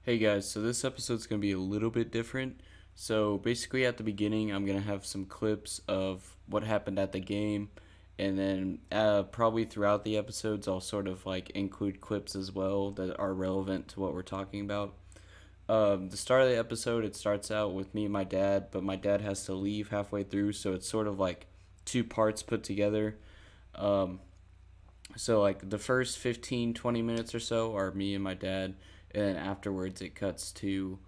Hey guys, so this episode's going to be a little bit different. So basically at the beginning, I'm going to have some clips of what happened at the game, and then probably throughout the episodes, I'll sort of like include clips as well that are relevant to what we're talking about. The start of the episode, it starts out with me and my dad, but my dad has to leave halfway through, so it's sort of like two parts put together. Um, so like the first 15, 20 minutes or so are me and my dad, and then afterwards it cuts to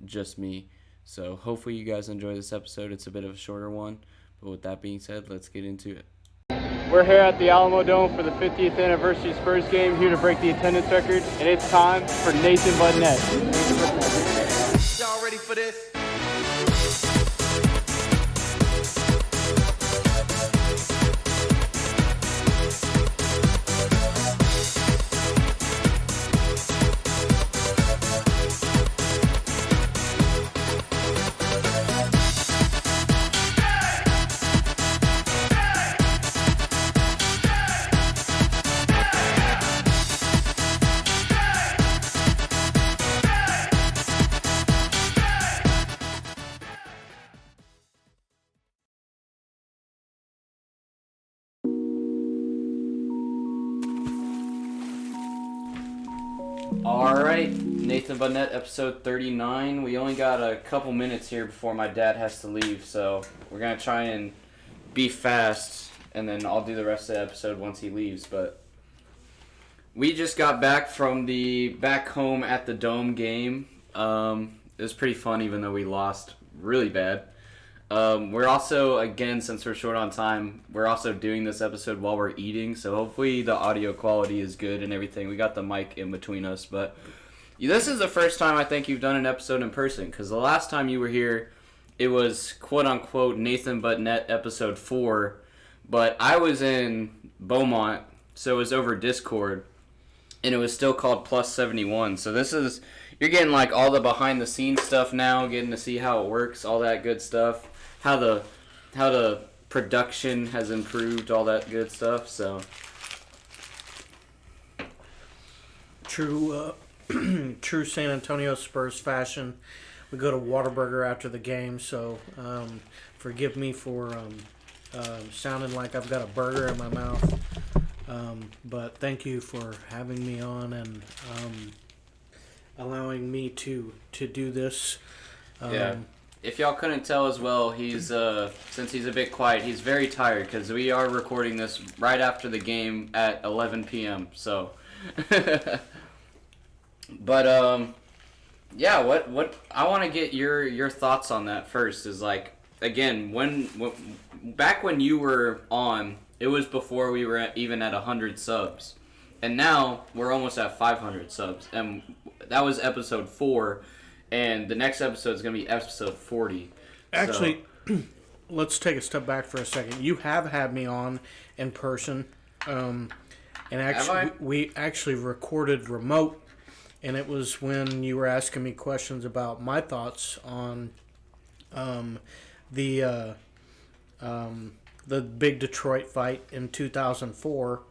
just me. So hopefully you guys enjoy this episode. It's a bit of a shorter one, but with that being said, let's get into it. We're here at the Alamo Dome for the 50th anniversary Spurs game, here to break the attendance record, and it's time for Nathan but Nate. Y'all ready for this? Alright, Nathan Bunnett, episode 39. We only got a couple minutes here before my dad has to leave, so we're going to try and be fast, and then I'll do the rest of the episode once he leaves. But we just got back from the back home at the Dome game. It was pretty fun, even though we lost really bad. We're also, again, since we're short on time, we're also doing this episode while we're eating, so hopefully the audio quality is good and everything. We got the mic in between us, but this is the first time I think you've done an episode in person, because the last time you were here, it was quote-unquote Nathan But Net episode 4, but I was in Beaumont, so it was over Discord, and it was still called Plus 71, so this is, you're getting like all the behind-the-scenes stuff now, getting to see how it works, all that good stuff. How the production has improved, all that good stuff. So true San Antonio Spurs fashion. We go to Whataburger after the game, so forgive me for sounding like I've got a burger in my mouth. But thank you for having me on and allowing me to do this. Yeah. If y'all couldn't tell as well, he's since he's a bit quiet, he's very tired because we are recording this right after the game at 11 p.m. So, but yeah, what I want to get your thoughts on that first is like, again, when back when you were on, it was before we were even at 100 subs, and now we're almost at 500 subs, and that was episode 4. And the next episode is going to be episode 40. Actually, let's take a step back for a second. You have had me on in person, and actually, we actually recorded remote, and it was when you were asking me questions about my thoughts on the big Detroit fight in 2004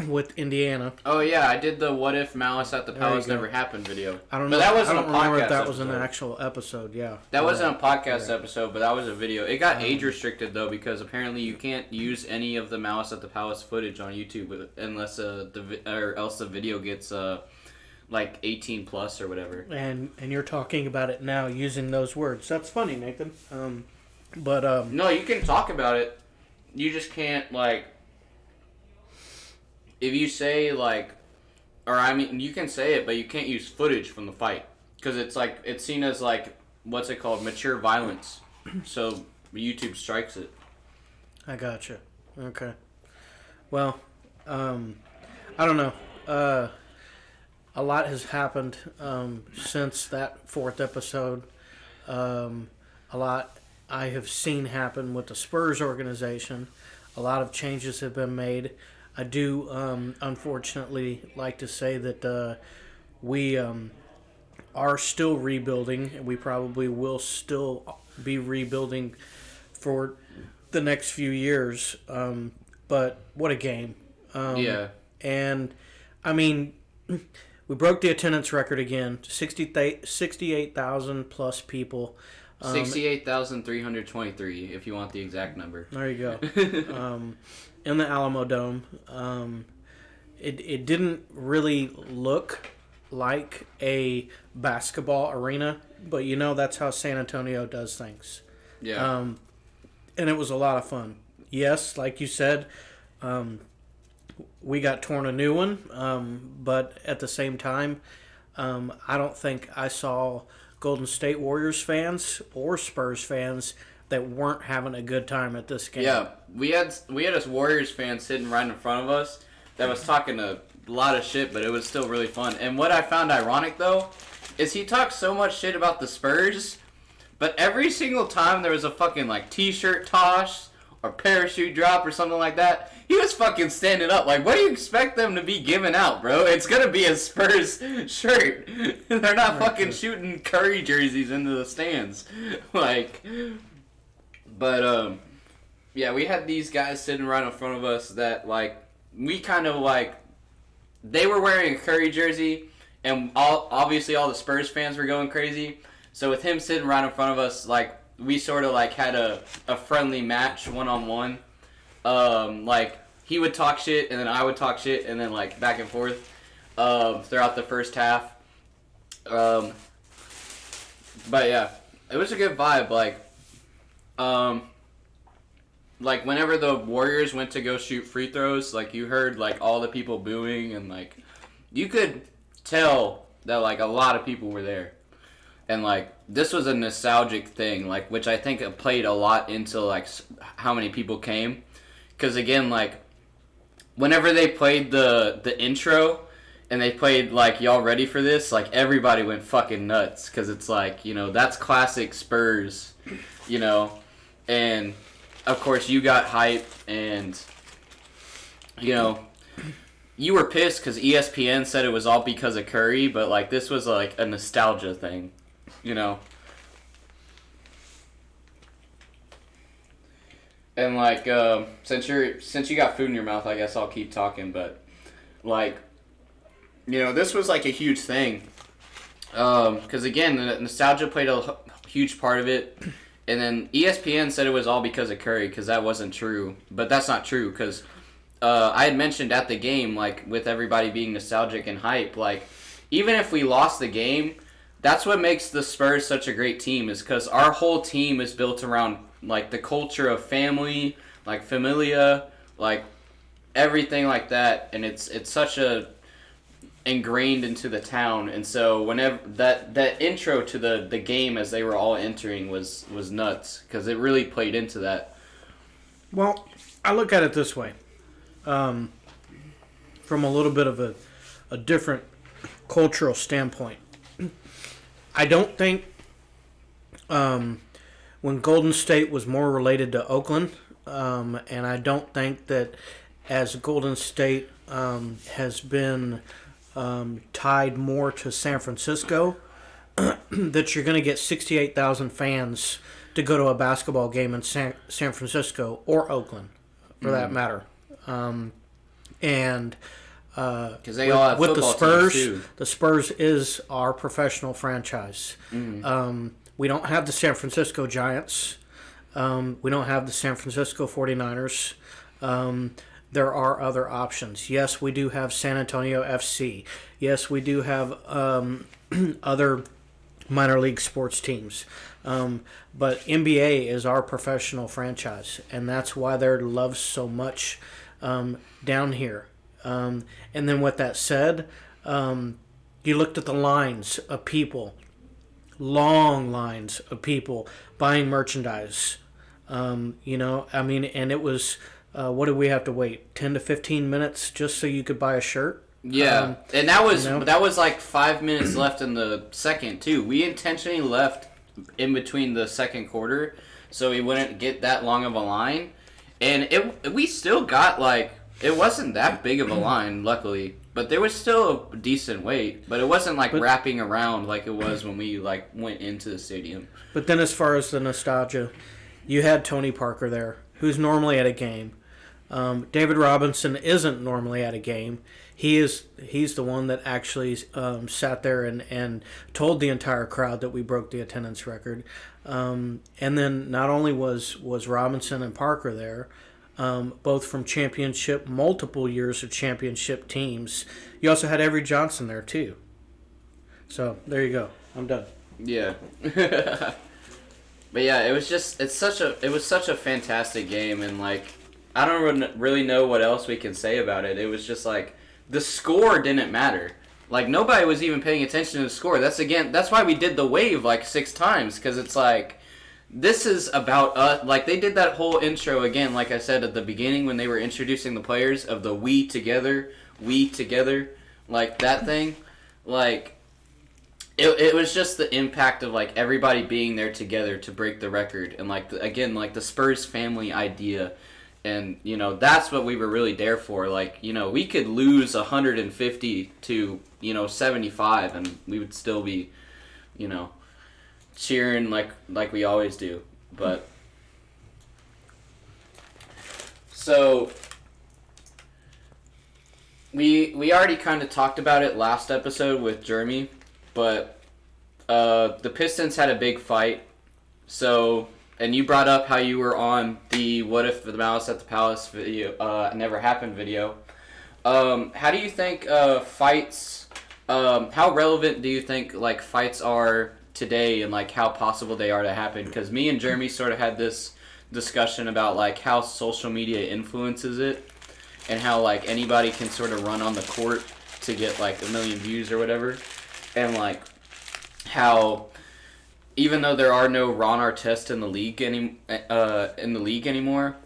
with Indiana. Oh yeah, I did the "What if Malice at the Palace never happened" video. I don't know. But that wasn't I don't a podcast remember if that episode. was an actual episode. Yeah. That wasn't a podcast episode, but that was a video. It got age restricted though because apparently you can't use any of the Malice at the Palace footage on YouTube unless or else the video gets like 18 plus or whatever. And you're talking about it now using those words. That's funny, Nathan. But no, you can talk about it. You just can't like. If you say, like, or I mean, you can say it, but you can't use footage from the fight. Because it's, like, it's seen as, like, what's it called? Mature violence. So, YouTube strikes it. I gotcha. Okay. Well, I don't know. A lot has happened since that 4th episode. A lot I have seen happen with the Spurs organization. A lot of changes have been made. I do, unfortunately, like to say that we are still rebuilding, and we probably will still be rebuilding for the next few years. But what a game. Yeah. And, I mean, we broke the attendance record again. 68,000 plus people. 68,323, if you want the exact number. There you go. In the Alamo Dome. It didn't really look like a basketball arena, but that's how San Antonio does things. Yeah. And it was a lot of fun. Yes, like you said, we got torn a new one, but at the same time, I don't think I saw Golden State Warriors fans or Spurs fans that weren't having a good time at this game. Yeah, we had this Warriors fan sitting right in front of us that was talking a lot of shit, but it was still really fun. And what I found ironic, though, is he talked so much shit about the Spurs, but every single time there was a fucking, t-shirt toss or parachute drop or something like that, he was fucking standing up. Like, what do you expect them to be giving out, bro? It's gonna be a Spurs shirt. They're not fucking shooting Curry jerseys into the stands. Yeah, we had these guys sitting right in front of us that, we kind of, they were wearing a Curry jersey, and obviously all the Spurs fans were going crazy. So with him sitting right in front of us, we sort of, had a friendly match one-on-one. He would talk shit, and then I would talk shit, and then, back and forth throughout the first half. But, yeah, it was a good vibe. Whenever the Warriors went to go shoot free throws, you heard, all the people booing, and, you could tell that, a lot of people were there. And, this was a nostalgic thing, which I think played a lot into, how many people came. Because, again, whenever they played the intro, and they played, y'all ready for this, everybody went fucking nuts. Because it's, that's classic Spurs, and... Of course, you got hype, and, you were pissed because ESPN said it was all because of Curry, but, this was, a nostalgia thing, And, since you got food in your mouth, I guess I'll keep talking, but, this was, a huge thing. Because, again, the nostalgia played a huge part of it. And then ESPN said it was all because of Curry, because that wasn't true. But that's not true, because I had mentioned at the game, with everybody being nostalgic and hype, even if we lost the game, that's what makes the Spurs such a great team, is because our whole team is built around, the culture of family, familia, everything like that. And it's such a... ingrained into the town, and so whenever that intro to the game as they were all entering was nuts, because it really played into that. Well, I look at it this way, from a little bit of a different cultural standpoint. I don't think when Golden State was more related to Oakland, and I don't think that as Golden State has been tied more to San Francisco, that you're going to get 68,000 fans to go to a basketball game in San Francisco or Oakland, for that matter. And because they all have with the Spurs, too. the Spurs is our professional franchise. We don't have the San Francisco Giants. We don't have the San Francisco 49ers. There are other options. Yes, we do have San Antonio FC. Yes, we do have other minor league sports teams. But NBA is our professional franchise, and that's why they're loved so much down here. And then with that said, you looked at the lines of people, long lines of people buying merchandise. And it was... what did we have to wait? 10 to 15 minutes just so you could buy a shirt? Yeah, and that was 5 minutes left in the second, too. We intentionally left in between the second quarter so we wouldn't get that long of a line. And we still got, it wasn't that big of a line, luckily. But there was still a decent wait. But it wasn't, wrapping around like it was when we, went into the stadium. But then as far as the nostalgia, you had Tony Parker there, who's normally at a game. David Robinson isn't normally at a game. He's the one that actually sat there and told the entire crowd that we broke the attendance record. And then not only was Robinson and Parker there, both from multiple years of championship teams. You also had Avery Johnson there too. So there you go. I'm done. Yeah. But yeah, it was such a fantastic game, and like I don't really know what else we can say about it. It was just like the score didn't matter. Like nobody was even paying attention to the score. That's why we did the wave like 6 times, because it's like this is about us. Like they did that whole intro again, like I said at the beginning when they were introducing the players of the we together, like that thing, like. It was just the impact of like everybody being there together to break the record, and like the Spurs family idea, and that's what we were really there for. Like we could lose 150 to 75, and we would still be cheering like we always do. But so we already kind of talked about it last episode with Jeremy. But the Pistons had a big fight. So, and you brought up how you were on the "What if the Malice at the Palace" video, never happened video. How do you think fights? How relevant do you think like fights are today, and like how possible they are to happen? Because me and Jeremy sort of had this discussion about like how social media influences it, and how like anybody can sort of run on the court to get like 1 million views or whatever. And like how even though there are no Ron Artest in the league anymore,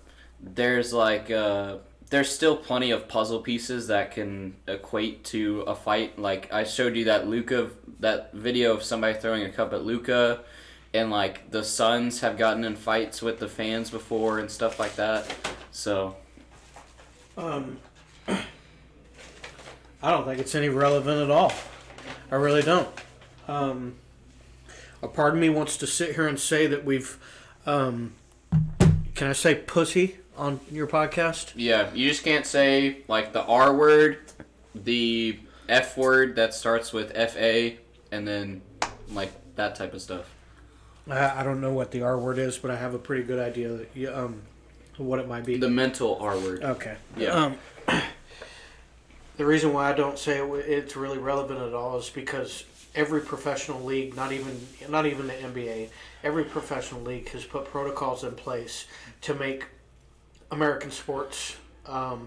there's like there's still plenty of puzzle pieces that can equate to a fight. Like I showed you that video of somebody throwing a cup at Luka, and like the Suns have gotten in fights with the fans before and stuff like that. So I don't think it's any relevant at all. I really don't. A part of me wants to sit here and say that we've, can I say pussy on your podcast? Yeah, you just can't say like the R word, the F word that starts with FA, and then like that type of stuff. I don't know what the R word is, but I have a pretty good idea that what it might be. The mental R word. Okay. Yeah. The reason why I don't say it's really relevant at all is because every professional league, not even the NBA, every professional league has put protocols in place to make American sports a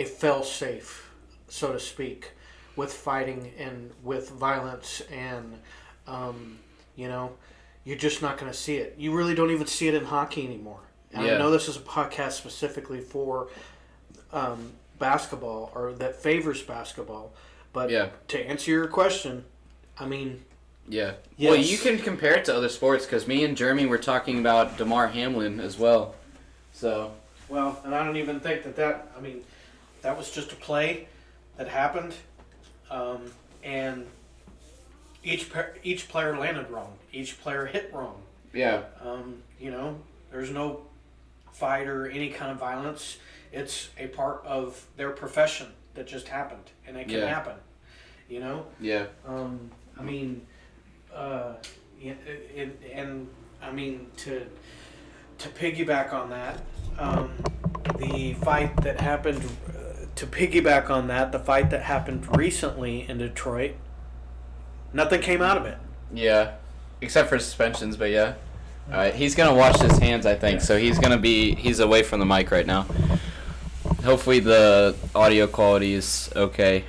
fail-safe, so to speak, with fighting and with violence, and you're just not going to see it. You really don't even see it in hockey anymore. And I know this is a podcast specifically for basketball, or that favors basketball, but to answer your question, I mean, yes. Well, you can compare it to other sports, because me and Jeremy were talking about DeMar Hamlin as well. So and I don't even think that I mean, that was just a play that happened, and each player landed wrong, each player hit wrong. Yeah. There's no fight or any kind of violence. It's a part of their profession that just happened, and it can happen. Yeah. I mean, and I mean to piggyback on that, the fight that happened. To piggyback on that, the fight that happened recently in Detroit, nothing came out of it. Yeah, except for suspensions, but yeah. All right, he's gonna wash his hands, I think. So he's away from the mic right now. Hopefully the audio quality is okay,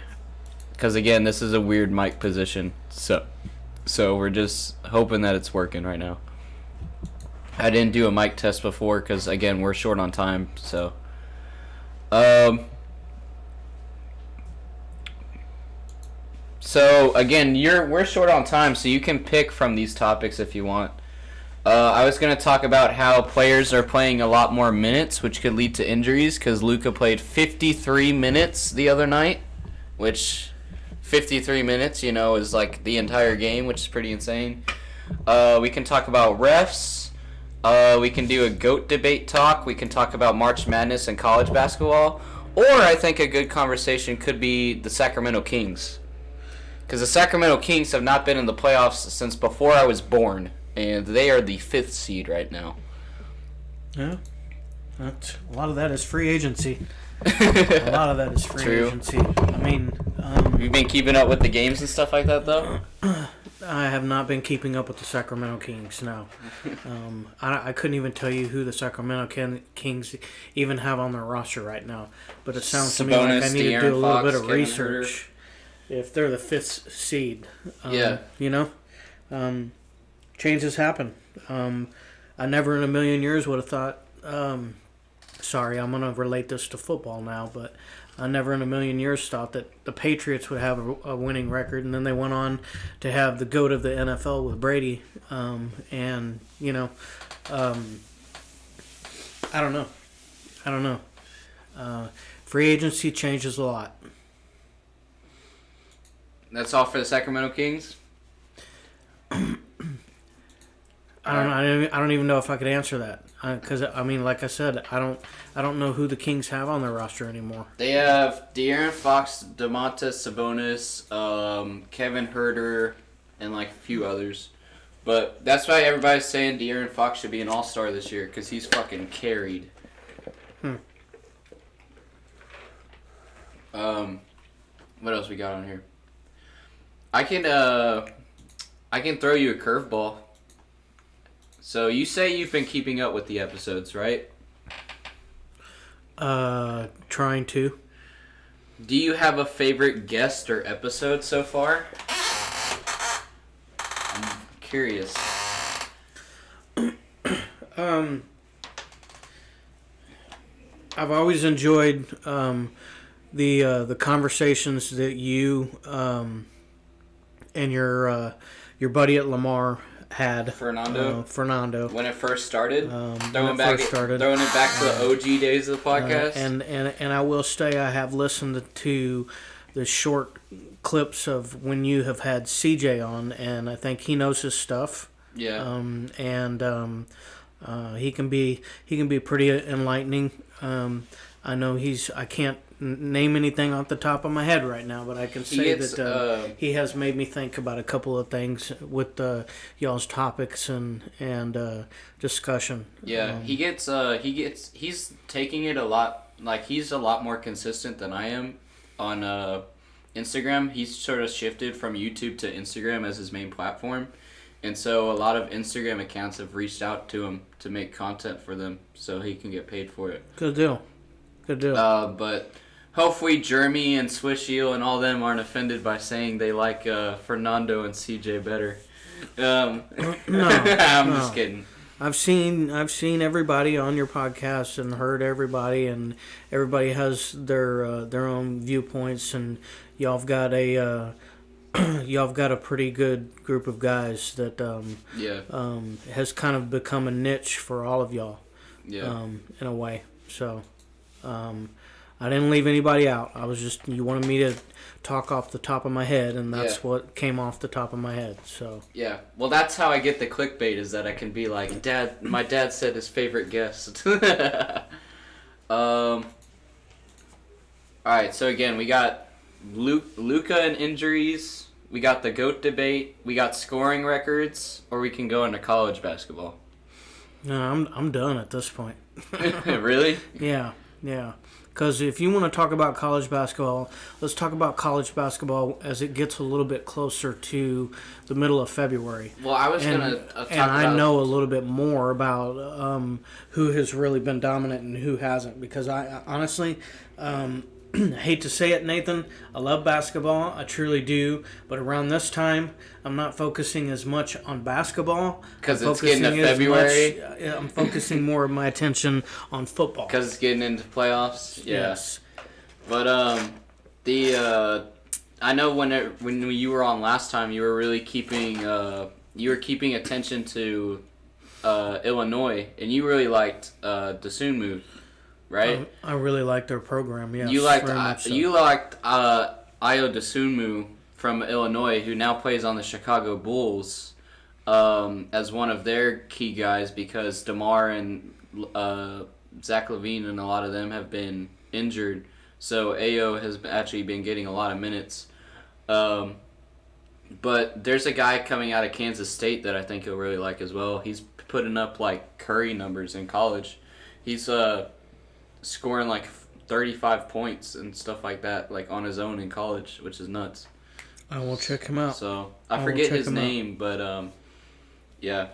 because again, this is a weird mic position. So we're just hoping that it's working right now. I didn't do a mic test before because again, we're short on time. So, So again, we're short on time, so you can pick from these topics if you want. I was going to talk about how players are playing a lot more minutes, which could lead to injuries, because Luka played 53 minutes the other night, which 53 minutes, is like the entire game, which is pretty insane. We can talk about refs. We can do a GOAT debate talk. We can talk about March Madness and college basketball. Or I think a good conversation could be the Sacramento Kings. Because the Sacramento Kings have not been in the playoffs since before I was born. And they are the 5th seed right now. Yeah. A lot of that is free agency. A lot of that is free agency. I mean... You've been keeping up with the games and stuff like that, though? I have not been keeping up with the Sacramento Kings, no. I couldn't even tell you who the Sacramento Kings even have on their roster right now. But it sounds to me like I need to do a little bit of research. If they're the 5th seed. Yeah. You know? Changes happen. I never in a million years would have thought... sorry, I'm going to relate this to football now, but I never in a million years thought that the Patriots would have a winning record, and then they went on to have the GOAT of the NFL with Brady. And, you know, I don't know. Free agency changes a lot. That's all for the Sacramento Kings? I don't even know if I could answer that because I mean, like I said, I don't know who the Kings have on their roster anymore. They have De'Aaron Fox, Domantas Sabonis, Kevin Huerter, and like a few others. But that's why everybody's saying De'Aaron Fox should be an All-Star this year because he's fucking carried. What else we got on here? I can throw you a curveball. So you say you've been keeping up with the episodes, right? Trying to. Do you have a favorite guest or episode so far? I'm curious. I've always enjoyed the conversations that you and your buddy at Lamar had. Fernando. When it first started. Throwing it back to the OG days of the podcast. And I will say I have listened to the short clips of when you have had CJ on, and I think he knows his stuff. Yeah. He can be pretty enlightening. I know I can't name anything off the top of my head right now, but I can say that he has made me think about a couple of things with y'all's topics and discussion. Yeah, he's taking it a lot, like he's a lot more consistent than I am on Instagram. He's sort of shifted from YouTube to Instagram as his main platform. And so a lot of Instagram accounts have reached out to him to make content for them so he can get paid for it. Good deal. But hopefully Jeremy and Swish Eel and all them aren't offended by saying they like Fernando and CJ better. No, I'm just kidding. I've seen everybody on your podcast and heard everybody, and everybody has their own viewpoints, and y'all have got a pretty good group of guys that has kind of become a niche for all of y'all. Yeah. In a way. So I didn't leave anybody out. You wanted me to talk off the top of my head, and that's what came off the top of my head. So yeah, well, that's how I get the clickbait, is that I can be like, Dad. My dad said his favorite guest. All right, so again, we got Luka and injuries. We got the GOAT debate. We got scoring records, or we can go into college basketball. No, I'm done at this point. Really? Yeah. Because if you want to talk about college basketball, let's talk about college basketball as it gets a little bit closer to the middle of February. Well, I was going to talk about... And I know a little bit more about who has really been dominant and who hasn't. Because I honestly... I hate to say it, Nathan. I love basketball. I truly do. But around this time, I'm not focusing as much on basketball. Because it's getting to February? I'm focusing more of my attention on football. Because it's getting into playoffs? Yeah. Yes. But I know when you were on last time, you were really keeping attention to Illinois, and you really liked Dosunmu. Right? I really like their program, yes. You liked Ayo Dosunmu from Illinois, who now plays on the Chicago Bulls. as one of their key guys because DeMar and Zach LaVine and a lot of them have been injured. So Ayo has actually been getting a lot of minutes. But there's a guy coming out of Kansas State that I think you'll really like as well. He's putting up like Curry numbers in college. He's scoring like 35 points and stuff like that, like on his own in college, which is nuts. I will check him out. So I forget his name, but yeah.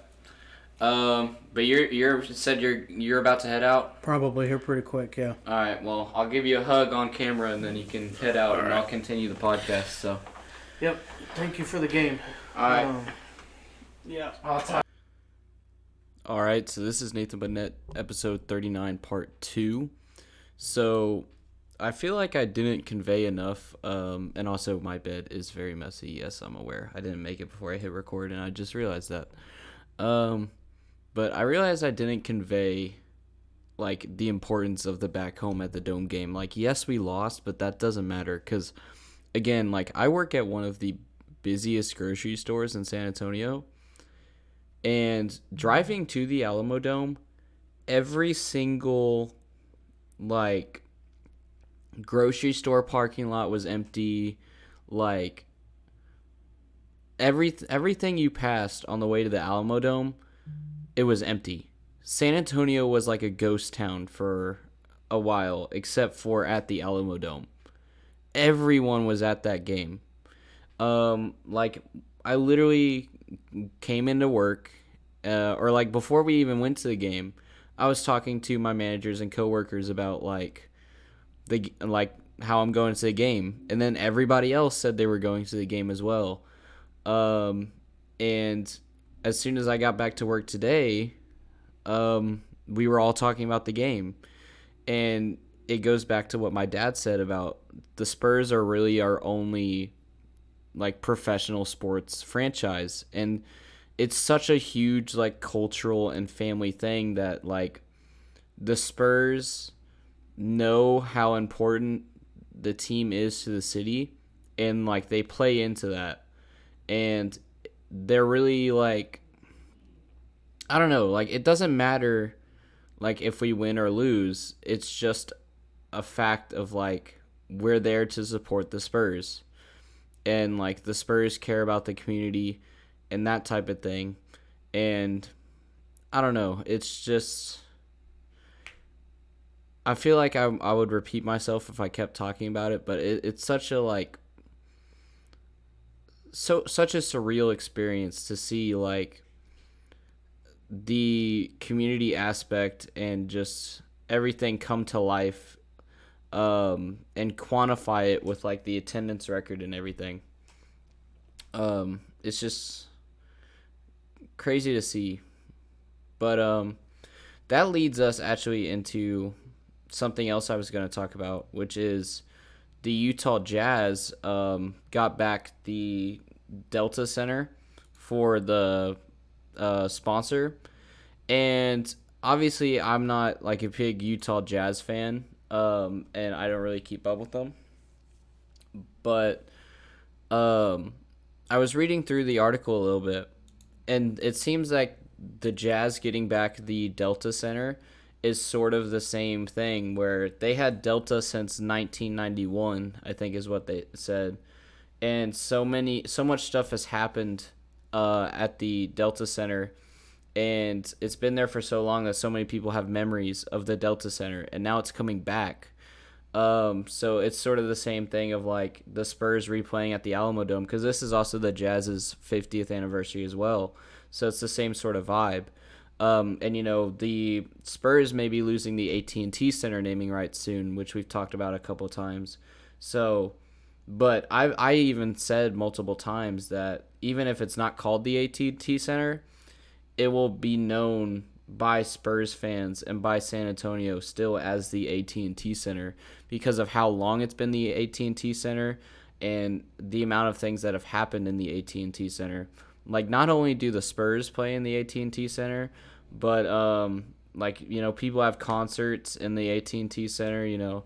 But you said you're about to head out. Probably here pretty quick, yeah. All right. Well, I'll give you a hug on camera, and then you can head out, and I'll continue the podcast. So. Yep. Thank you for the game. All right. Yeah. All right. So this is Nathan Burnett, episode 39, part 2. So I feel like I didn't convey enough, and also my bed is very messy. Yes, I'm aware. I didn't make it before I hit record, and I just realized that. But I realized I didn't convey, like, the importance of the back home at the Dome game. Like, yes, we lost, but that doesn't matter because, again, like, I work at one of the busiest grocery stores in San Antonio, and driving to the Alamo Dome, every single, like, grocery store parking lot was empty. Like, everything you passed on the way to the Alamo Dome, it was empty. San Antonio was like a ghost town for a while, except for at the Alamo Dome. Everyone was at that game. Like, I literally came into work, or like before we even went to the game, I was talking to my managers and coworkers about like how I'm going to the game, and then everybody else said they were going to the game as well. And as soon as I got back to work today, we were all talking about the game, and it goes back to what my dad said about the Spurs are really our only like professional sports franchise, and it's such a huge like cultural and family thing that like the Spurs know how important the team is to the city, and like they play into that, and they're really like, I don't know, like it doesn't matter like if we win or lose, it's just a fact of like we're there to support the Spurs, and like the Spurs care about the community and that type of thing. And I don't know, it's just, I feel like I would repeat myself if I kept talking about it, but it's such a like such a surreal experience to see like the community aspect and just everything come to life, and quantify it with like the attendance record and everything. It's just crazy to see. But that leads us actually into something else I was going to talk about, which is the Utah Jazz got back the Delta Center for the sponsor. And obviously I'm not like a big Utah Jazz fan, and I don't really keep up with them. But I was reading through the article a little bit, and it seems like the Jazz getting back the Delta Center is sort of the same thing, where they had Delta since 1991, I think is what they said. And so much stuff has happened at the Delta Center, and it's been there for so long that so many people have memories of the Delta Center, and now it's coming back. So it's sort of the same thing of like the Spurs replaying at the Alamo Dome, because this is also the Jazz's 50th anniversary as well. So it's the same sort of vibe. And, you know, the Spurs may be losing the AT&T Center naming rights soon, which we've talked about a couple of times. So, but I even said multiple times that even if it's not called the AT&T Center, it will be known by Spurs fans and by San Antonio still as the AT&T Center, because of how long it's been the AT&T Center and the amount of things that have happened in the AT&T Center. Like, not only do the Spurs play in the AT&T Center, but like, you know, people have concerts in the AT&T Center, you know,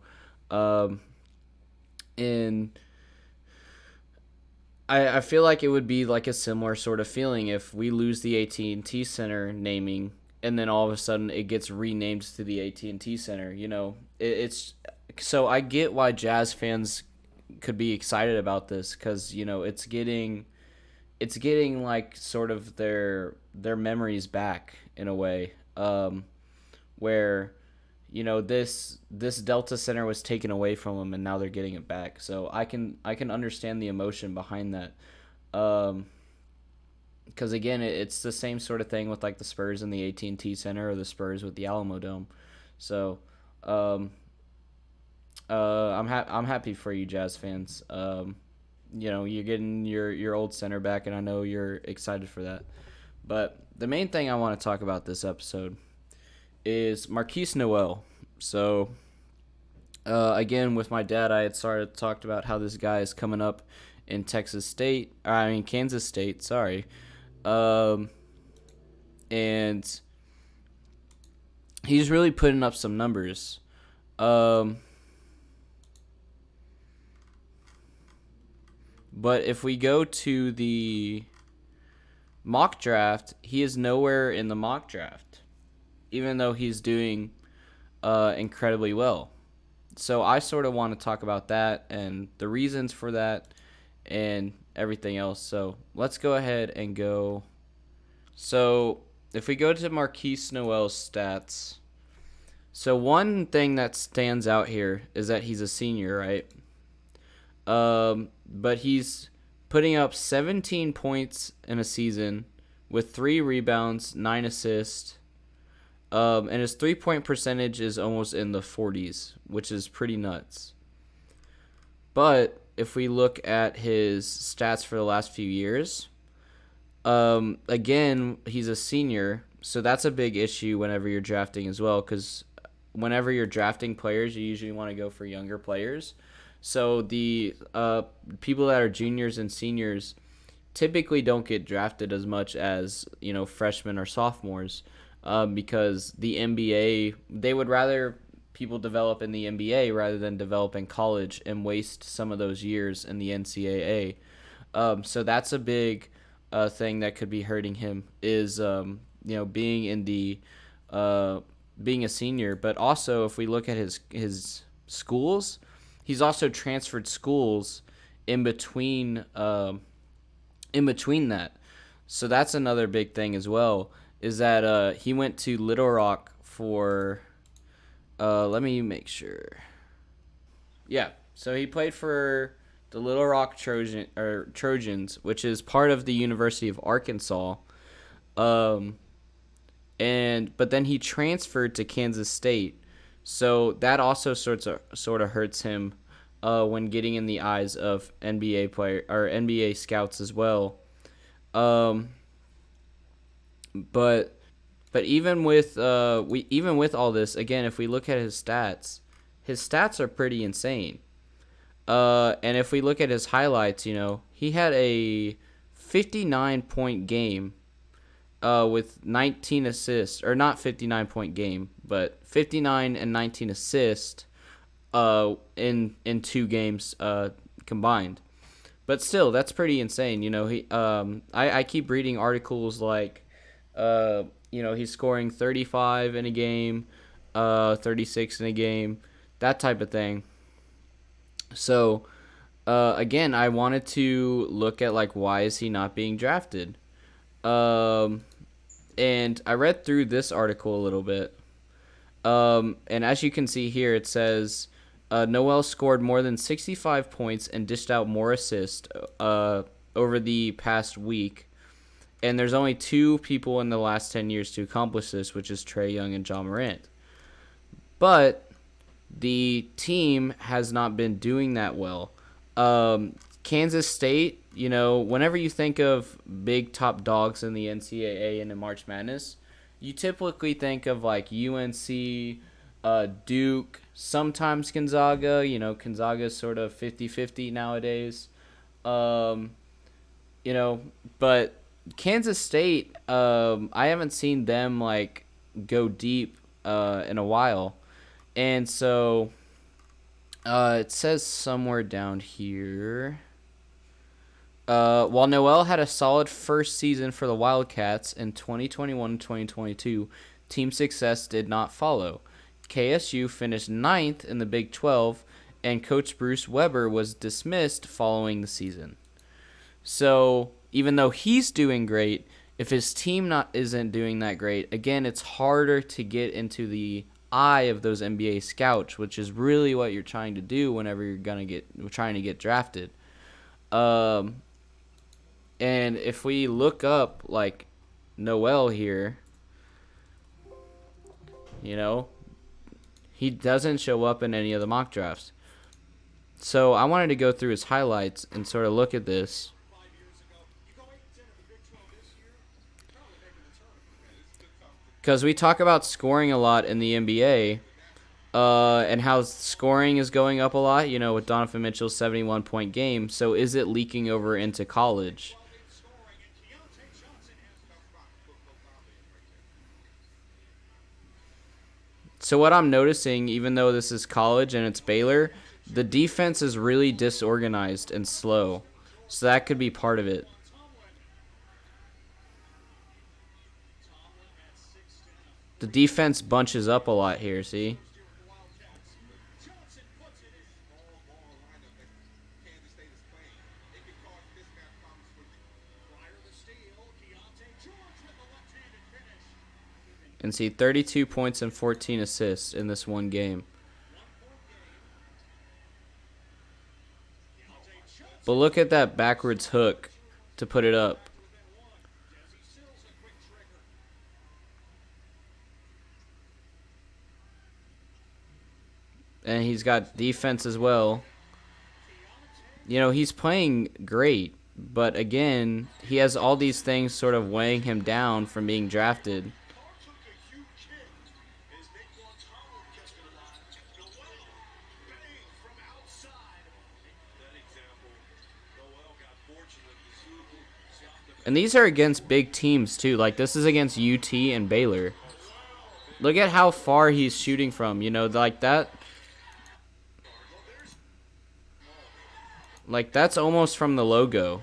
I feel like it would be like a similar sort of feeling if we lose the AT&T Center naming, and then all of a sudden it gets renamed to the AT&T Center. You know, it's so I get why Jazz fans could be excited about this, because you know it's getting like sort of their memories back in a way, where you know this Delta Center was taken away from them and now they're getting it back. So I can understand the emotion behind that, because again it's the same sort of thing with like the Spurs and the AT&T Center, or the Spurs with the Alamo Dome. So I'm happy for you Jazz fans. You know, you're getting your old center back, and I know you're excited for that. But the main thing I want to talk about this episode is Marquis Nowell. So, again, with my dad, I had talked about how this guy is coming up in Kansas State, sorry. And he's really putting up some numbers. But if we go to the mock draft, he is nowhere in the mock draft, even though he's doing incredibly well. So I sort of want to talk about that and the reasons for that and everything else. So let's go ahead and go. So if we go to Marquis Nowell's stats, so one thing that stands out here is that he's a senior, right? But he's putting up 17 points in a season with 3 rebounds, 9 assists, and his 3-point percentage is almost in the 40s, which is pretty nuts. But if we look at his stats for the last few years, again, he's a senior, so that's a big issue whenever you're drafting as well, because whenever you're drafting players, you usually want to go for younger players. So the people that are juniors and seniors typically don't get drafted as much as, you know, freshmen or sophomores, because the NBA, they would rather people develop in the NBA rather than develop in college and waste some of those years in the NCAA. So that's a big thing that could be hurting him, is you know, being in the being a senior. But also, if we look at his schools, he's also transferred schools in between that. So that's another big thing as well, is that he went to Little Rock for let me make sure. Yeah, so he played for the Little Rock Trojans, which is part of the University of Arkansas. But then he transferred to Kansas State. So that also sort of hurts him when getting in the eyes of NBA player or NBA scouts as well. But even with all this, again, if we look at his stats are pretty insane. And if we look at his highlights, you know, he had a 59-point game with 19 assists, or not 59-point game, but 59 and 19 assists in 2 games combined. But still, that's pretty insane. You know, I keep reading articles like, you know, he's scoring 35 in a game, 36 in a game, that type of thing. So, again, I wanted to look at, like, why is he not being drafted? And I read through this article a little bit. And as you can see here, it says Nowell scored more than 65 points and dished out more assists over the past week. And there's only 2 people in the last 10 years to accomplish this, which is Trae Young and Ja Morant. But the team has not been doing that well. Kansas State, you know, whenever you think of big top dogs in the NCAA and in March Madness, you typically think of like UNC, Duke, sometimes Gonzaga. You know, Gonzaga is sort of 50-50 nowadays. You know, but Kansas State, I haven't seen them like go deep in a while. And so it says somewhere down here, While Nowell had a solid first season for the Wildcats in 2021-2022, team success did not follow. KSU finished 9th in the Big 12, and Coach Bruce Weber was dismissed following the season. So even though he's doing great, if his team isn't doing that great, again, it's harder to get into the eye of those NBA scouts, which is really what you're trying to do whenever you're trying to get drafted. And if we look up like Nowell here, he doesn't show up in any of the mock drafts. So I wanted to go through his highlights and sort of look at this. Because we talk about scoring a lot in the NBA, and how scoring is going up a lot, with Donovan Mitchell's 71-point game. So is it leaking over into college? So what I'm noticing, even though this is college and it's Baylor, the defense is really disorganized and slow. So that could be part of it. The defense bunches up a lot here, see? And see, 32 points and 14 assists in this one game. But look at that backwards hook to put it up. And he's got defense as well. He's playing great. But again, he has all these things sort of weighing him down from being drafted. And these are against big teams, too. Like, this is against UT and Baylor. Look at how far he's shooting from, like that. Like, that's almost from the logo.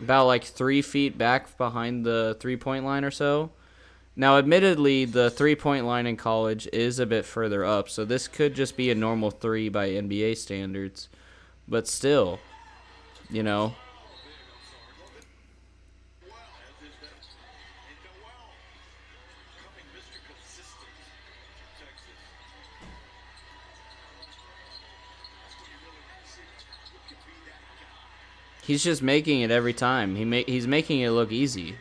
About, 3 feet back behind the three-point line or so. Now, admittedly, the three-point line in college is a bit further up, so this could just be a normal three by NBA standards. But still, he's just making it every time. He's making it look easy.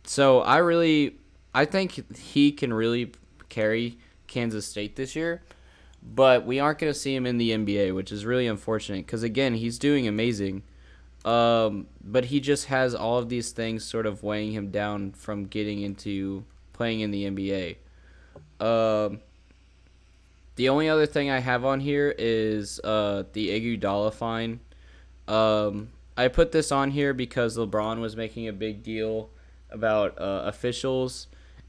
So I think he can really carry Kansas State this year, but we aren't going to see him in the NBA, which is really unfortunate because, again, he's doing amazing. But he just has all of these things sort of weighing him down from getting into playing in the NBA. The only other thing I have on here is the Iguodala fine. I put this on here because LeBron was making a big deal about officials,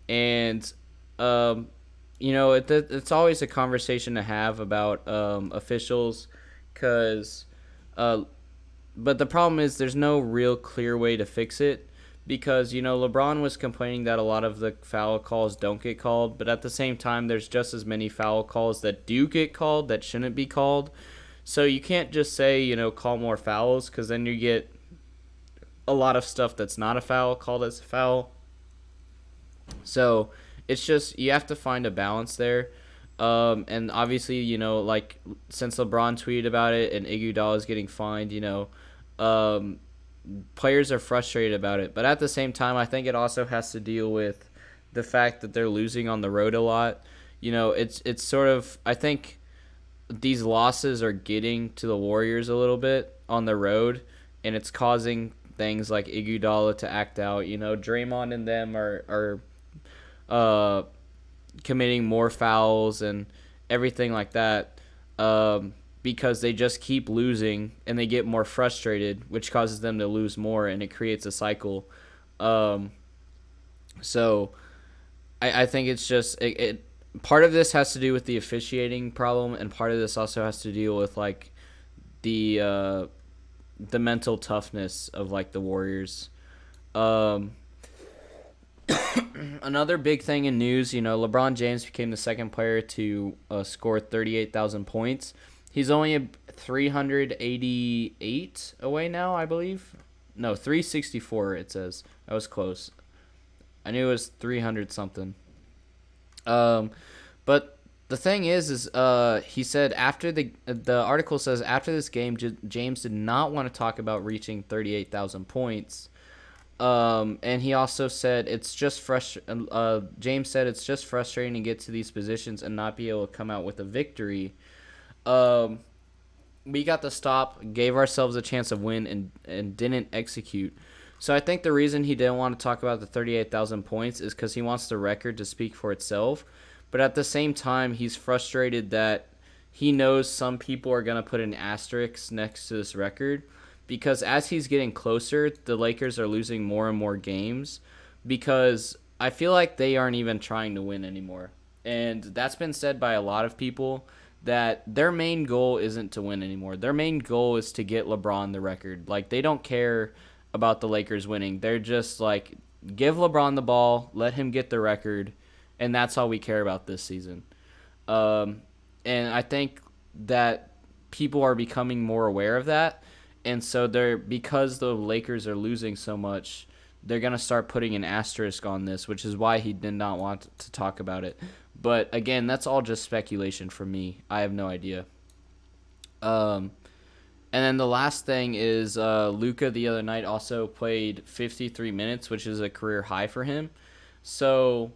and it's always a conversation to have about officials, but the problem is there's no real clear way to fix it, because LeBron was complaining that a lot of the foul calls don't get called, but at the same time there's just as many foul calls that do get called that shouldn't be called. So you can't just say call more fouls, because then you get a lot of stuff that's not a foul called as a foul. So it's just, you have to find a balance there. And obviously, since LeBron tweeted about it and Iguodala is getting fined, players are frustrated about it. But at the same time, I think it also has to deal with the fact that they're losing on the road a lot. It's sort of, I think these losses are getting to the Warriors a little bit on the road, and it's causing things like Iguodala to act out. Draymond and them are committing more fouls and everything like that, because they just keep losing and they get more frustrated, which causes them to lose more, and it creates a cycle. So I think it's just part of this has to do with the officiating problem, and part of this also has to deal with like the mental toughness of like the Warriors. Another big thing in news, LeBron James became the second player to score 38,000 points. He's only 388 away now, I believe. No, 364 it says. I was close. I knew it was 300 something. But the thing is he said after the article says after this game, James did not want to talk about reaching 38,000 points. And he also said James said it's just frustrating to get to these positions and not be able to come out with a victory. We got the stop, gave ourselves a chance of win, and didn't execute. So I think the reason he didn't want to talk about the 38,000 points is because he wants the record to speak for itself. But at the same time, he's frustrated that he knows some people are going to put an asterisk next to this record, because as he's getting closer, the Lakers are losing more and more games because I feel like they aren't even trying to win anymore. And that's been said by a lot of people, that their main goal isn't to win anymore. Their main goal is to get LeBron the record. Like, they don't care about the Lakers winning. They're just like, give LeBron the ball, let him get the record, and that's all we care about this season. And I think that people are becoming more aware of that. And so because the Lakers are losing so much, they're going to start putting an asterisk on this, which is why he did not want to talk about it. But again, that's all just speculation for me. I have no idea. And then the last thing is Luka the other night also played 53 minutes, which is a career high for him. So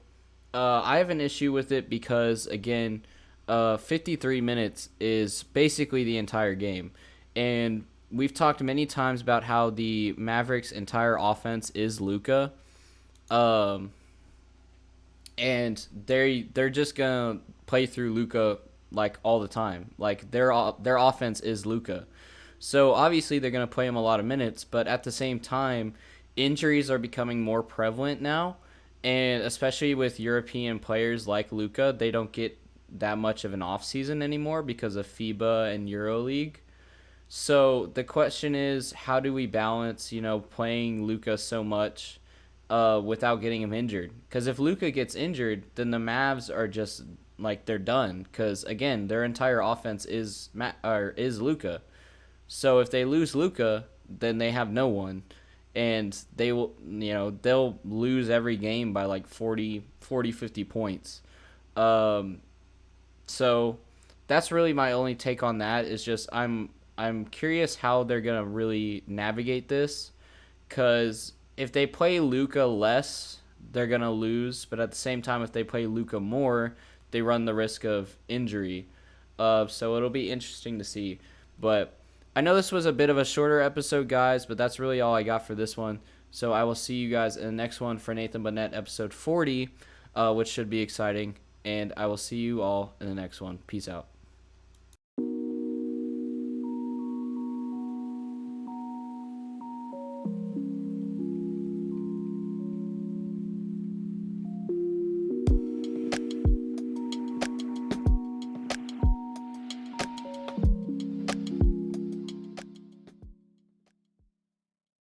I have an issue with it because, again, 53 minutes is basically the entire game. And we've talked many times about how the Mavericks' entire offense is Luka. And they're just going to play through Luka like all the time. Like their offense is Luka. So obviously they're going to play him a lot of minutes, but at the same time, injuries are becoming more prevalent now, and especially with European players like Luka, they don't get that much of an off season anymore because of FIBA and EuroLeague. So the question is, how do we balance, playing Luka so much without getting him injured? Because if Luka gets injured, then the Mavs are just like, they're done. Because again, their entire offense is Luka. So if they lose Luka, then they have no one, and they will, they'll lose every game by like 40, 50 points. So that's really my only take on that. Is just I'm curious how they're gonna really navigate this, because if they play Luka less, they're gonna lose. But at the same time, if they play Luka more, they run the risk of injury. So it'll be interesting to see. But I know this was a bit of a shorter episode, guys, but that's really all I got for this one. So I will see you guys in the next one for Nathan Burnett episode 40, which should be exciting. And I will see you all in the next one. Peace out.